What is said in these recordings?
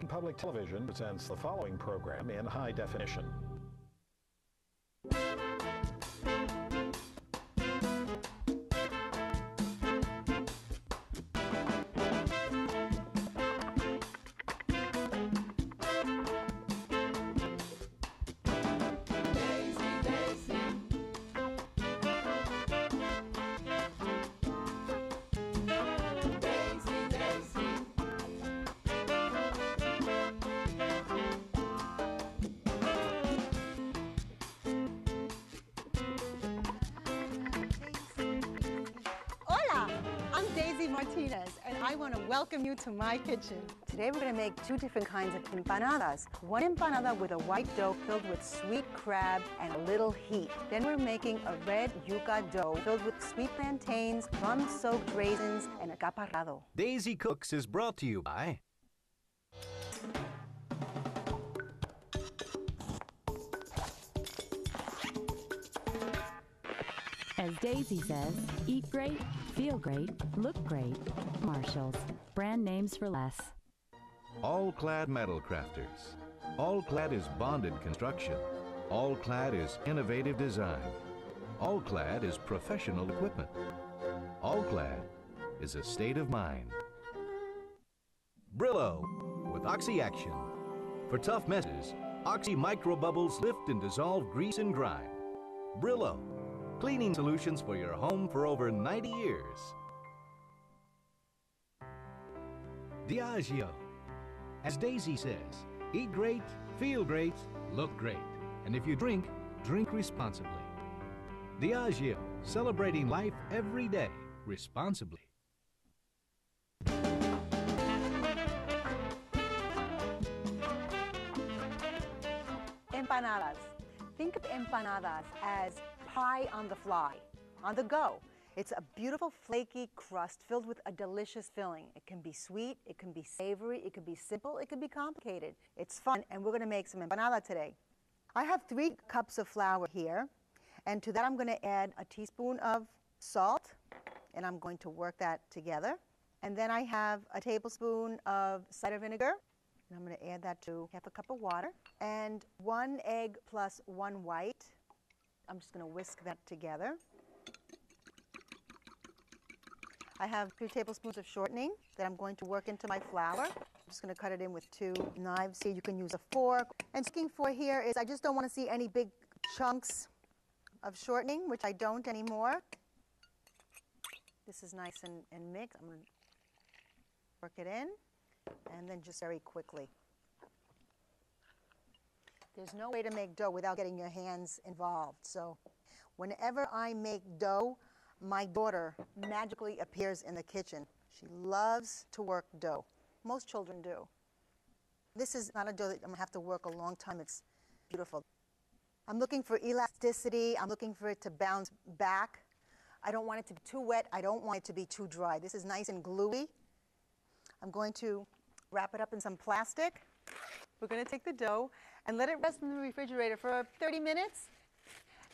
Public Television presents the following program in high definition. Martinez, and I want to welcome you to my kitchen. Today we're going to make two different kinds of empanadas. One empanada with a white dough filled with sweet crab and a little heat. Then we're making a red yuca dough filled with sweet plantains, plum-soaked raisins, and a caparrado. Daisy Cooks is brought to you by As Daisy says, eat great, feel great, look great. Marshall's, brand names for less. All-Clad Metal Crafters. All-Clad is bonded construction. All-Clad is innovative design. All-Clad is professional equipment. All-Clad is a state of mind. Brillo with Oxy Action. For tough messes, Oxy Micro Bubbles lift and dissolve grease and grime. Brillo. Cleaning solutions for your home for over 90 years. Diageo. As Daisy says, eat great, feel great, look great. And if you drink, drink responsibly. Diageo, celebrating life every day, responsibly. Empanadas. Think of empanadas as pie on the fly, on the go. It's a beautiful flaky crust filled with a delicious filling. It can be sweet, it can be savory, it can be simple, it can be complicated. It's fun, and we're going to make some empanada today. I have 3 cups of flour here, and to that I'm going to add a teaspoon of salt, and I'm going to work that together. And then I have a tablespoon of cider vinegar, and I'm going to add that to half a cup of water, and 1 egg plus 1 white. I'm just going to whisk that together. I have 2 tablespoons of shortening that I'm going to work into my flour. I'm just going to cut it in with 2 knives here. You can use a fork. And looking for here is I just don't want to see any big chunks of shortening, which I don't anymore. This is nice and mixed. I'm going to work it in, and then just very quickly. There's no way to make dough without getting your hands involved. So whenever I make dough, my daughter magically appears in the kitchen. She loves to work dough. Most children do. This is not a dough that I'm going to have to work a long time. It's beautiful. I'm looking for elasticity. I'm looking for it to bounce back. I don't want it to be too wet. I don't want it to be too dry. This is nice and gluey. I'm going to wrap it up in some plastic. We're going to take the dough and let it rest in the refrigerator for 30 minutes.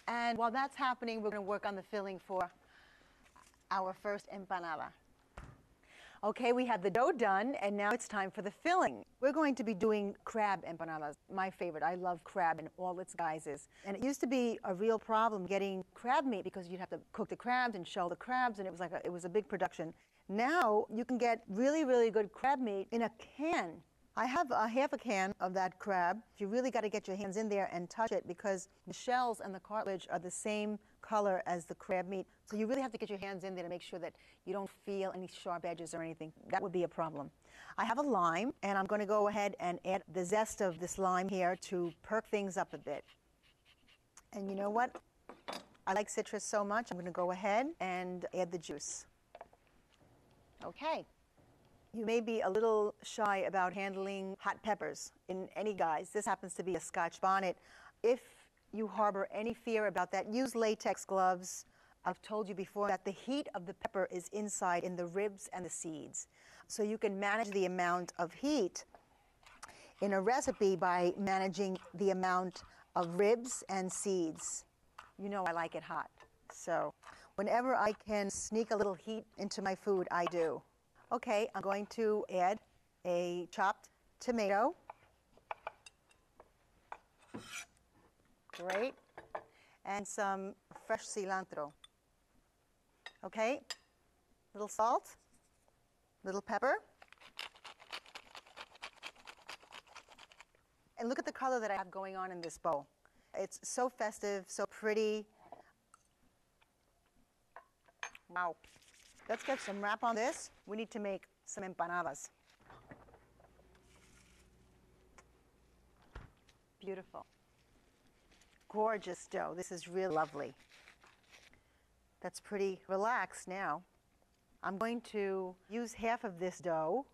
And while that's happening, we're going to work on the filling for our first empanada. Okay, we have the dough done, and now it's time for the filling. We're going to be doing crab empanadas, my favorite. I love crab in all its guises. And it used to be a real problem getting crab meat because you'd have to cook the crabs and shell the crabs, and it was a big production. Now you can get really, really good crab meat in a can. I have a half a can of that crab. You really got to get your hands in there and touch it because the shells and the cartilage are the same color as the crab meat. So you really have to get your hands in there to make sure that you don't feel any sharp edges or anything. That would be a problem. I have a lime, and I'm going to go ahead and add the zest of this lime here to perk things up a bit. And you know what? I like citrus so much, I'm going to go ahead and add the juice. Okay. You may be a little shy about handling hot peppers in any guise. This happens to be a Scotch bonnet. If you harbor any fear about that, use latex gloves. I've told you before that the heat of the pepper is inside in the ribs and the seeds. So you can manage the amount of heat in a recipe by managing the amount of ribs and seeds. You know I like it hot. So whenever I can sneak a little heat into my food, I do. Okay, I'm going to add a chopped tomato. Great. And some fresh cilantro. Okay? Little salt, little pepper. And look at the color that I have going on in this bowl. It's so festive, so pretty. Wow. Let's get some wrap on this. We need to make some empanadas. Beautiful. Gorgeous dough. This is really lovely. That's pretty relaxed now. I'm going to use half of this dough.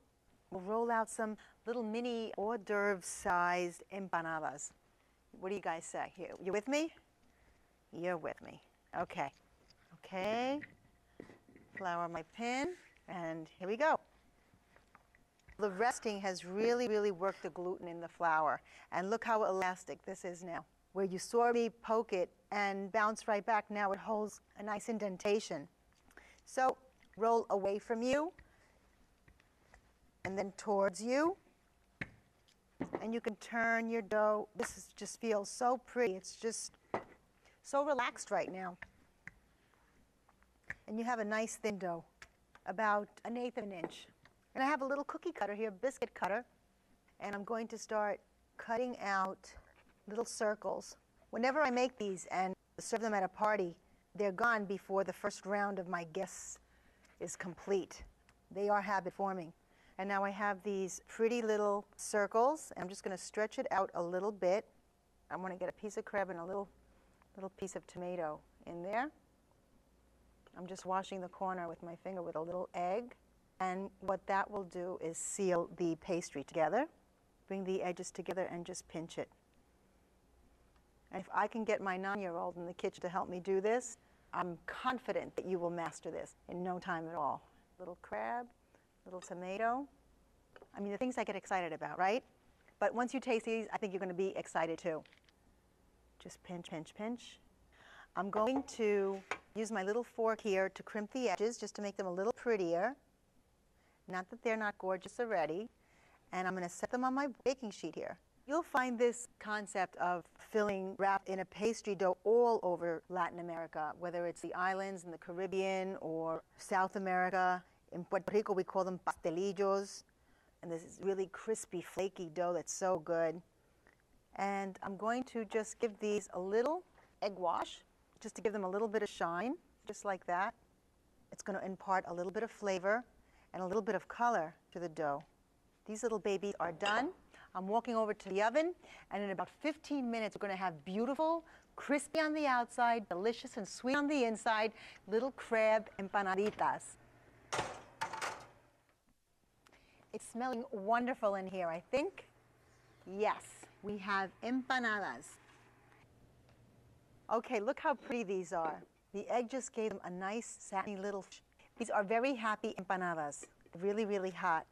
We'll roll out some little mini hors d'oeuvre sized empanadas. What do you guys say? You with me? You're with me. Okay. Okay. Flour my pan, and here we go. The resting has really, really worked the gluten in the flour. And look how elastic this is now. Where you saw me poke it and bounce right back, now it holds a nice indentation. So roll away from you, and then towards you. And you can turn your dough. Just feels so pretty. It's just so relaxed right now. And you have a nice thin dough, about 1/8 of an inch. And I have a little cookie cutter here, biscuit cutter, and I'm going to start cutting out little circles. Whenever I make these and serve them at a party, they're gone before the first round of my guests is complete. They are habit forming. And now I have these pretty little circles, and I'm just going to stretch it out a little bit. I want to get a piece of crab and a little piece of tomato in there. I'm just washing the corner with my finger with a little egg. And what that will do is seal the pastry together. Bring the edges together and just pinch it. And if I can get my 9-year-old in the kitchen to help me do this, I'm confident that you will master this in no time at all. Little crab, little tomato. I mean, the things I get excited about, right? But once you taste these, I think you're going to be excited too. Just pinch, pinch, pinch. I'm going to use my little fork here to crimp the edges just to make them a little prettier. Not that they're not gorgeous already. And I'm going to set them on my baking sheet here. You'll find this concept of filling wrapped in a pastry dough all over Latin America, whether it's the islands in the Caribbean or South America. In Puerto Rico, we call them pastelillos. And this is really crispy, flaky dough that's so good. And I'm going to just give these a little egg wash, just to give them a little bit of shine, just like that. It's going to impart a little bit of flavor and a little bit of color to the dough. These little babies are done. I'm walking over to the oven, and in about 15 minutes, we're going to have beautiful, crispy on the outside, delicious and sweet on the inside, little crab empanaditas. It's smelling wonderful in here, I think. Yes, we have empanadas. Okay, look how pretty these are. The egg just gave them a nice, satiny little. These are very happy empanadas, really, really hot.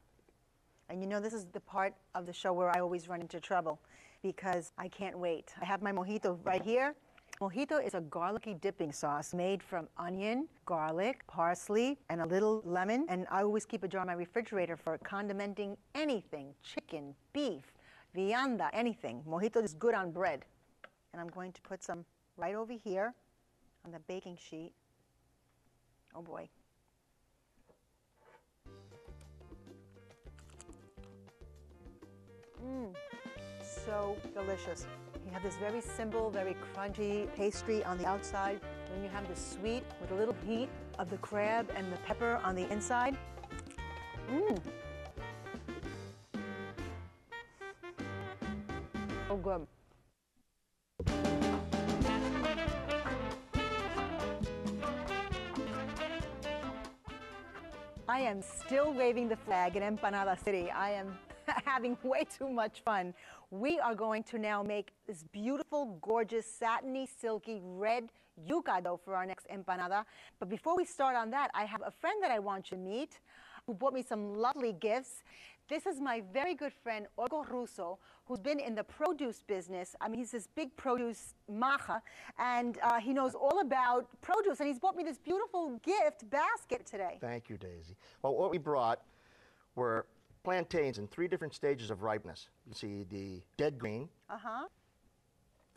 And you know, this is the part of the show where I always run into trouble because I can't wait. I have my mojito right here. Mojito is a garlicky dipping sauce made from onion, garlic, parsley, and a little lemon. And I always keep a jar in my refrigerator for condimenting anything, chicken, beef, vianda, anything. Mojito is good on bread. And I'm going to put some right over here on the baking sheet. Oh boy. So delicious. You have this very simple, very crunchy pastry on the outside. Then you have the sweet with a little heat of the crab and the pepper on the inside. So good. I am still waving the flag in Empanada City. I am having way too much fun. We are going to now make this beautiful, gorgeous, satiny, silky, red yuca dough for our next empanada. But before we start on that, I have a friend that I want you to meet who brought me some lovely gifts. This is my very good friend, Orgo Russo, who's been in the produce business. I mean, he's this big produce maja, and he knows all about produce, and he's brought me this beautiful gift basket today. Thank you, Daisy. Well, what we brought were plantains in 3 different stages of ripeness. You see the dead green,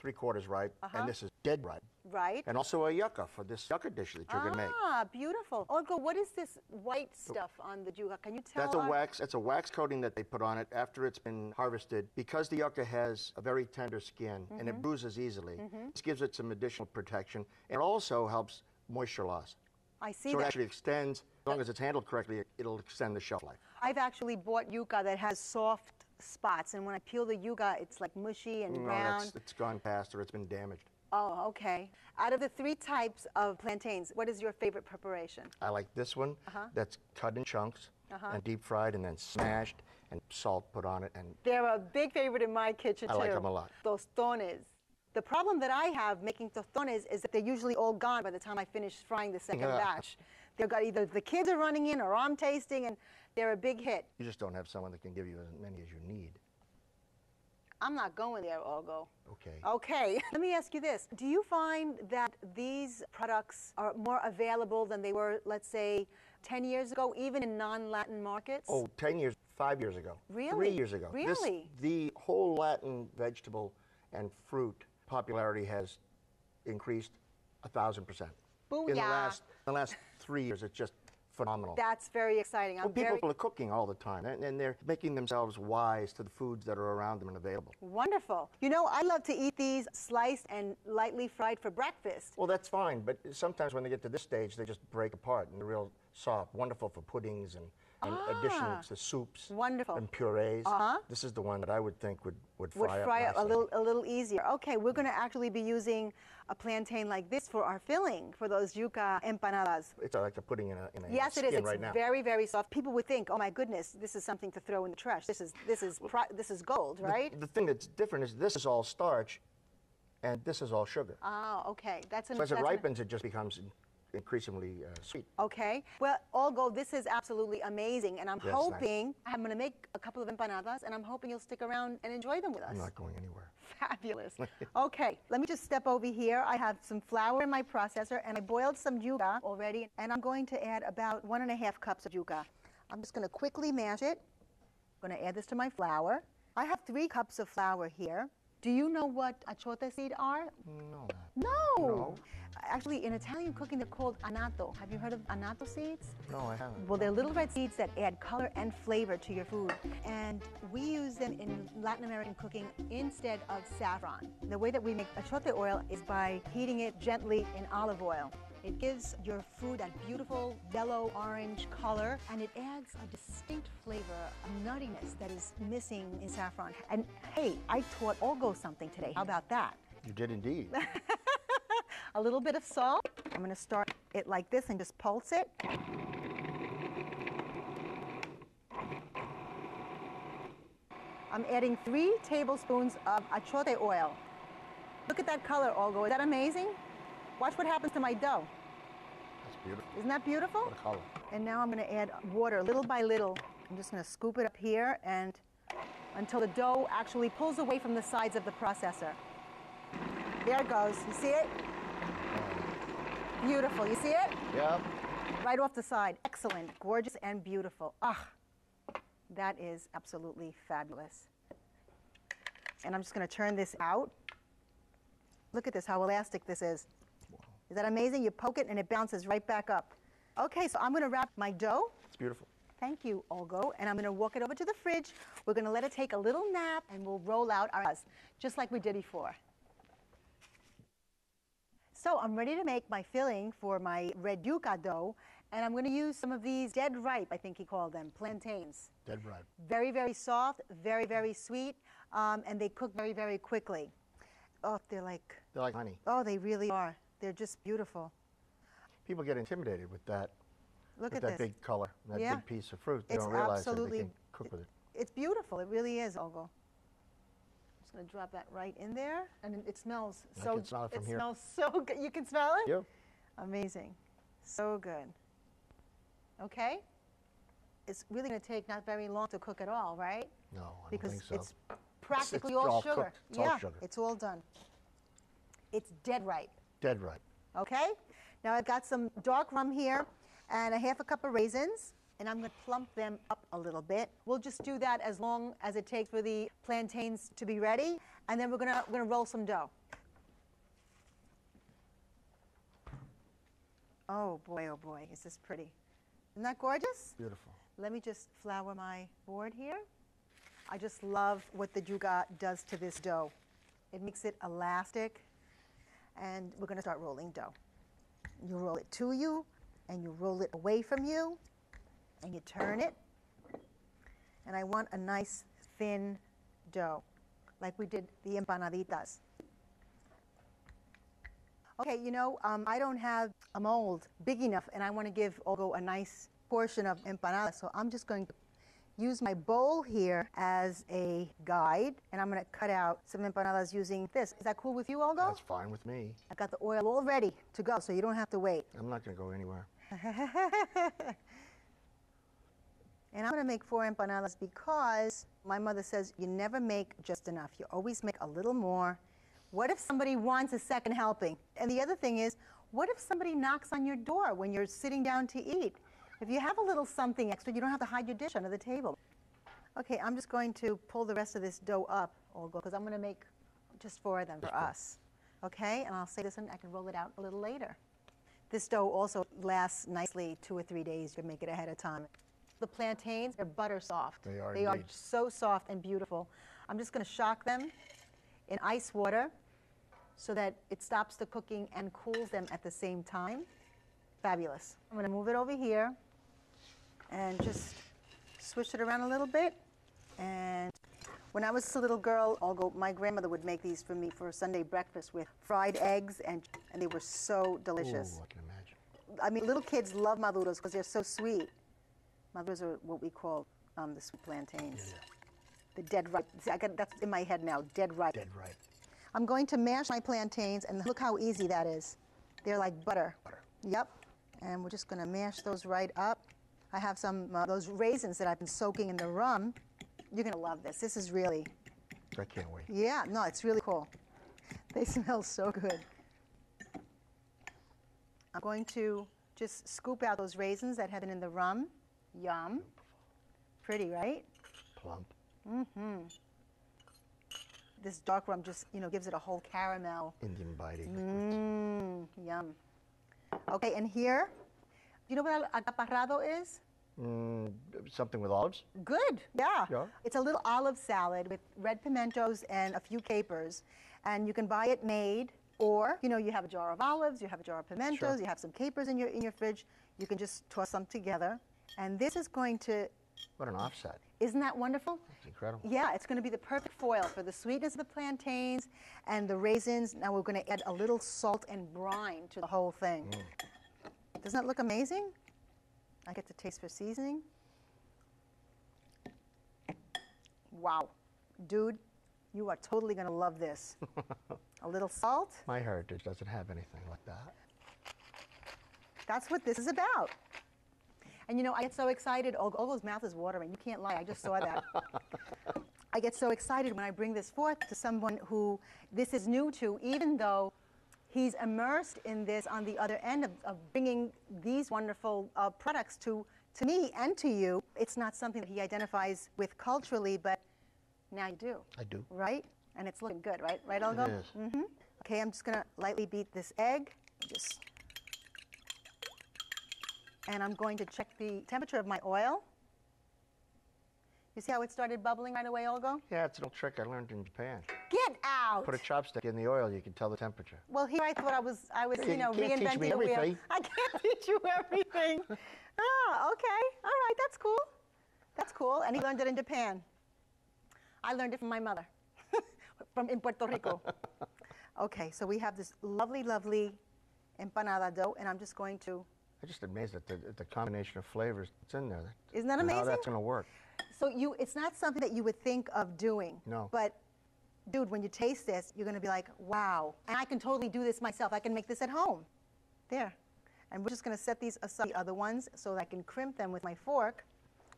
3/4 ripe, and this is dead ripe. Right. And also a yucca for this yucca dish that you're going to make. Ah, beautiful. Olga, what is this white stuff on the yucca? Can you tell? That's a wax. It's a wax coating that they put on it after it's been harvested. Because the yucca has a very tender skin and it bruises easily, this gives it some additional protection. And it also helps moisture loss. I see So that. it actually extends, as long as it's handled correctly, it'll extend the shelf life. I've actually bought yucca that has soft spots, and when I peel the yucca, it's like mushy and round. It's gone past or it's been damaged. Oh, okay. Out of the 3 types of plantains, what is your favorite preparation? I like this one that's cut in chunks and deep fried and then smashed and salt put on it. And They're a big favorite in my kitchen, too. I like them a lot. Tostones. The problem that I have making tostones is that they're usually all gone by the time I finish frying the second batch. They've got either the kids are running in or I'm tasting, and they're a big hit. You just don't have someone that can give you as many as you need. I'm not going there, Olgo. Okay. Okay, let me ask you this. Do you find that these products are more available than they were, let's say, 10 years ago, even in non-Latin markets? Oh, 10 years, 5 years ago. Really? 3 years ago. Really? The whole Latin vegetable and fruit popularity has increased 1,000%. Booyah. In the last 3 years, it's just phenomenal. That's very exciting. Well, people are cooking all the time, and they're making themselves wise to the foods that are around them and available. Wonderful. You know, I love to eat these sliced and lightly fried for breakfast. Well, that's fine, but sometimes when they get to this stage, they just break apart and they're real soft. Wonderful for puddings and additions to soups. Wonderful. And purees. This is the one that I would think would fry up a little easier. Okay, we're going to actually be using a plantain like this for our filling, for those yuca empanadas. It's like a pudding in a yes, skin it is. right now. It's very, very soft. People would think, oh my goodness, this is something to throw in the trash. This is gold, right? The thing that's different is this is all starch, and this is all sugar. Oh, okay. So as it ripens, it just becomes increasingly sweet. Okay. Well, Olgo, this is absolutely amazing, and I'm hoping I'm going to make a couple of empanadas, and I'm hoping you'll stick around and enjoy them with us. I'm not going anywhere. Fabulous. Okay, let me just step over here. I have some flour in my processor, and I boiled some yuca already, and I'm going to add about 1½ cups of yuca. I'm just going to quickly mash it. I'm going to add this to my flour. I have 3 cups of flour here. Do you know what achote seed are? No. No. Actually, in Italian cooking, they're called anato. Have you heard of anato seeds? No, I haven't. Well, they're little red seeds that add color and flavor to your food. And we use them in Latin American cooking instead of saffron. The way that we make achote oil is by heating it gently in olive oil. It gives your food that beautiful yellow-orange color, and it adds a distinct flavor, a nuttiness that is missing in saffron. And hey, I taught Olgo something today. How about that? You did indeed. A little bit of salt. I'm going to start it like this and just pulse it. I'm adding 3 tablespoons of achote oil. Look at that color, Olgo. Is that amazing? Watch what happens to my dough. That's beautiful. Isn't that beautiful? What a color. And now I'm going to add water little by little. I'm just going to scoop it up here and until the dough actually pulls away from the sides of the processor. There it goes. You see it? Beautiful. You see it? Yep. Right off the side. Excellent. Gorgeous and beautiful. Ah, that is absolutely fabulous. And I'm just going to turn this out. Look at this, how elastic this is. Wow. Is that amazing? You poke it and it bounces right back up. Okay, so I'm going to wrap my dough. It's beautiful. Thank you, Olgo. And I'm going to walk it over to the fridge. We're going to let it take a little nap, and we'll roll out our just like we did before. So I'm ready to make my filling for my red yuca dough, and I'm going to use some of these dead ripe, I think he called them, plantains. Dead ripe. Very, very soft, very, very sweet, and they cook very, very quickly. Oh, they're like honey. Oh, they really are. They're just beautiful. People get intimidated with that. Look with at that this. big color, that Yeah. big piece of fruit. They It's don't realize that absolutely- they can cook with it. It's beautiful. It really is, Olgo. I'm just going to drop that right in there, and it smells I so. can smell it from here. Smells so good. You can smell it? Yep. Amazing. So good. Okay. It's really going to take not very long to cook at all, right? No, I Because don't think so. it's practically It's all all sugar. cooked. It's all Yeah, sugar. it's all done. It's dead ripe. Dead ripe. Okay? Now I've got some dark rum here and a 1/2 cup of raisins. and I'm going to plump them up a little bit. We'll just do that as long as it takes for the plantains to be ready, and then we're going to roll some dough. Oh boy, is this pretty. Isn't that gorgeous? Beautiful. Let me just flour my board here. I just love what the juga does to this dough. It makes it elastic, and we're going to start rolling dough. You roll it to you, and you roll it away from you, and you turn it. And I want a nice thin dough, like we did the empanaditas. Okay, you know, I don't have a mold big enough, and I want to give Olga a nice portion of empanadas, so I'm just going to use my bowl here as a guide, and I'm going to cut out some empanadas using this. Is that cool with you, Olga? That's fine with me. I've got the oil all ready to go, so you don't have to wait. I'm not going to go anywhere. And I'm going to make 4 empanadas because my mother says you never make just enough. You always make a little more. What if somebody wants a second helping? And the other thing is, what if somebody knocks on your door when you're sitting down to eat? If you have a little something extra, you don't have to hide your dish under the table. Okay, I'm just going to pull the rest of this dough up, Olga, because I'm going to make just 4 of them for us. Okay, and I'll say this, and I can roll it out a little later. This dough also lasts nicely 2 or 3 days. You can make it ahead of time. The plantains are butter soft. They are They are indeed. so soft and beautiful. I'm just going to shock them in ice water so that it stops the cooking and cools them at the same time. Fabulous. I'm going to move it over here and just swish it around a little bit. And when I was a little girl, my grandmother would make these for me for Sunday breakfast with fried eggs, and they were so delicious. Ooh, I can imagine. I mean, little kids love maduros because they're so sweet. Maduros are what we call the sweet plantains. Yeah. The dead ripe. See, that's in my head now, dead ripe. Dead right. I'm going to mash my plantains, and look how easy that is. They're like butter. Butter. Yep. And we're just going to mash those right up. I have some those raisins that I've been soaking in the rum. You're going to love this. This is really... I can't wait. Yeah, no, it's really cool. They smell so good. I'm going to just scoop out those raisins that have been in the rum. Yum. Pretty, right? Plump. Mm-hmm. This dark rum just, gives it a whole caramel. Indian biting. Yum. Okay, and here, do you know what agaparrado is? Something with olives? Good, yeah. Yeah. It's a little olive salad with red pimentos and a few capers. And you can buy it made, or, you have a jar of olives, you have a jar of pimentos, Sure. you have some capers in your fridge. You can just toss them together. And this is going to... What an offset. Isn't that wonderful? It's incredible. Yeah, it's going to be the perfect foil for the sweetness of the plantains and the raisins. Now we're going to add a little salt and brine to the whole thing. Doesn't that look amazing? I get to taste for seasoning. Wow. Dude, you are totally going to love this. A little salt. My heritage doesn't have anything like that. That's what this is about. And I get so excited. Olga's mouth is watering. You can't lie. I just saw that. I get so excited when I bring this forth to someone who this is new to, even though he's immersed in this on the other end of bringing these wonderful products to me and to you. It's not something that he identifies with culturally, but now you do. I do. Right? And it's looking good, right? Right, Olga? It is. Mm-hmm. Okay, I'm just going to lightly beat this egg. And I'm going to check the temperature of my oil. You see how it started bubbling right away, Olga? Yeah, it's a little trick I learned in Japan. Get out! Put a chopstick in the oil, you can tell the temperature. Well, here I thought I was You can't teach reinventing me the wheel. everything. I can't teach you everything. Okay. All right, that's cool. That's cool. And he learned it in Japan. I learned it from my mother, in Puerto Rico. Okay, so we have this lovely, lovely empanada dough, and I'm just going to... I'm just amazed at the combination of flavors that's in there. Isn't that and amazing? how that's going to work. So it's not something that you would think of doing. No. But, dude, when you taste this, you're going to be like, wow. And I can totally do this myself. I can make this at home. There. And we're just going to set these aside, the other ones, so that I can crimp them with my fork.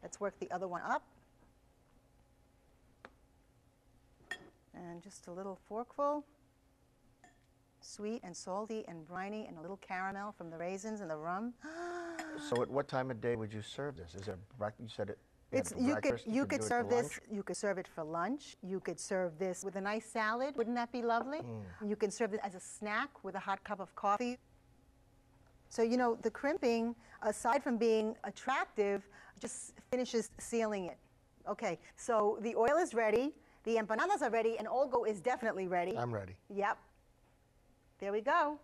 Let's work the other one up. And just a little forkful. Sweet and salty and briny and a little caramel from the raisins and the rum. So at what time of day would you serve this? Is there you said it. It's for breakfast, you could do it serve for this. lunch? You could serve it for lunch. You could serve this with a nice salad. Wouldn't that be lovely? You can serve it as a snack with a hot cup of coffee. So you know the crimping, aside from being attractive, just finishes sealing it. Okay, so the oil is ready, the empanadas are ready, and Olgo is definitely ready. I'm ready. Yep. There we go.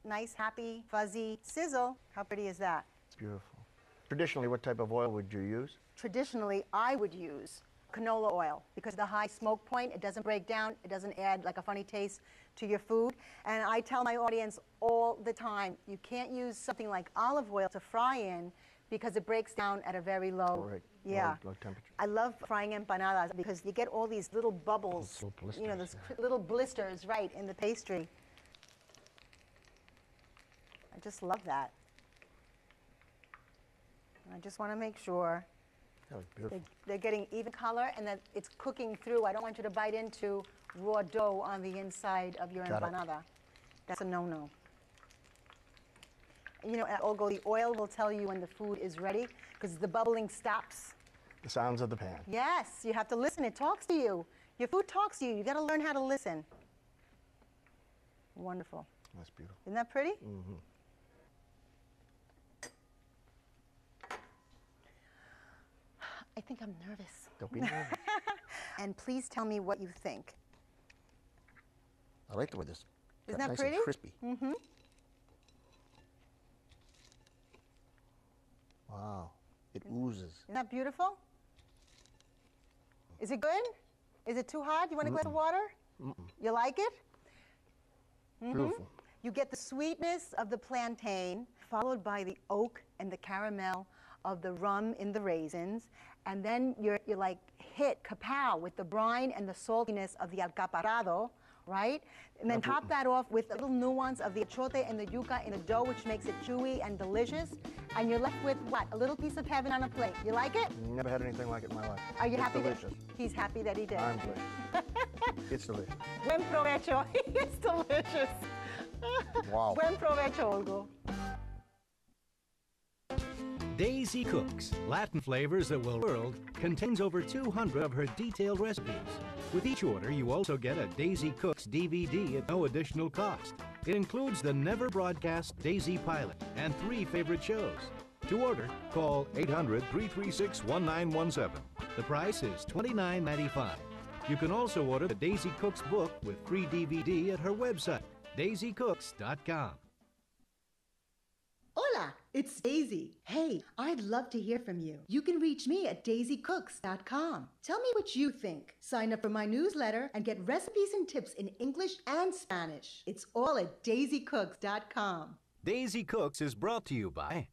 Nice, happy, fuzzy sizzle. How pretty is that? It's beautiful. Traditionally, what type of oil would you use? Traditionally, I would use canola oil because the high smoke point, it doesn't break down, it doesn't add like a funny taste to your food. And I tell my audience all the time, you can't use something like olive oil to fry in because it breaks down at a very low, low temperature. I love frying empanadas because you get all these little bubbles, Little blisters, you know, those little blisters, right, in the pastry. I just love that. I just want to make sure That was beautiful. they're getting even color and that it's cooking through. I don't want you to bite into raw dough on the inside of your Got it. empanada. That's a no-no. You know, at Olgo, the oil will tell you when the food is ready because the bubbling stops. The sounds of the pan. Yes, you have to listen. It talks to you. Your food talks to you. You got to learn how to listen. Wonderful. That's beautiful. Isn't that pretty? Mm-hmm. I think I'm nervous. Don't be nervous. And please tell me what you think. I like the way this Isn't got that nice pretty? and crispy. Mm-hmm. Wow. It oozes. Isn't that beautiful? Is it good? Is it too hot? You want a glass of water? You like it? Beautiful. You get the sweetness of the plantain, followed by the oak and the caramel of the rum in the raisins, and then you're like hit kapow with the brine and the saltiness of the alcaparado, right? And then top that off with a little nuance of the achote and the yuca in the dough, which makes it chewy and delicious. And you're left with what? A little piece of heaven on a plate. You like it? Never had anything like it in my life. Are you It's happy? delicious. He's happy that he did. I'm good. It's delicious. Buen provecho. It's delicious. Wow. Buen provecho, Olgo. Daisy Cooks, Latin flavors that will world, contains over 200 of her detailed recipes. With each order, you also get a Daisy Cooks DVD at no additional cost. It includes the never broadcast Daisy Pilot and 3 favorite shows. To order, call 800-336-1917. The price is $29.95. You can also order the Daisy Cooks book with free DVD at her website, daisycooks.com. Hola, it's Daisy. Hey, I'd love to hear from you. You can reach me at daisycooks.com. Tell me what you think. Sign up for my newsletter and get recipes and tips in English and Spanish. It's all at daisycooks.com. Daisy Cooks is brought to you by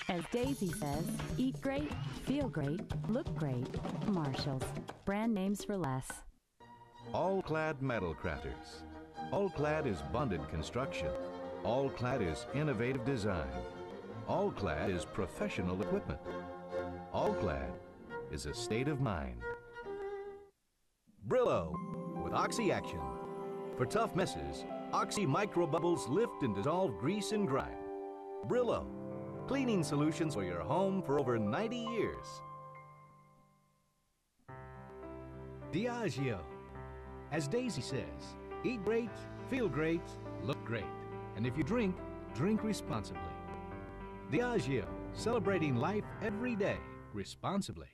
As Daisy says, eat great, feel great, look great. Marshalls, brand names for less. All-Clad Metal Crafters. All-Clad is bonded construction. All-Clad is innovative design. All-Clad is professional equipment. All-Clad is a state of mind. Brillo with Oxy Action. For tough messes, Oxy micro bubbles lift and dissolve grease and grime. Brillo, cleaning solutions for your home for over 90 years. Diageo. As Daisy says, eat great, feel great, look great. And if you drink, drink responsibly. Diageo, celebrating life every day responsibly.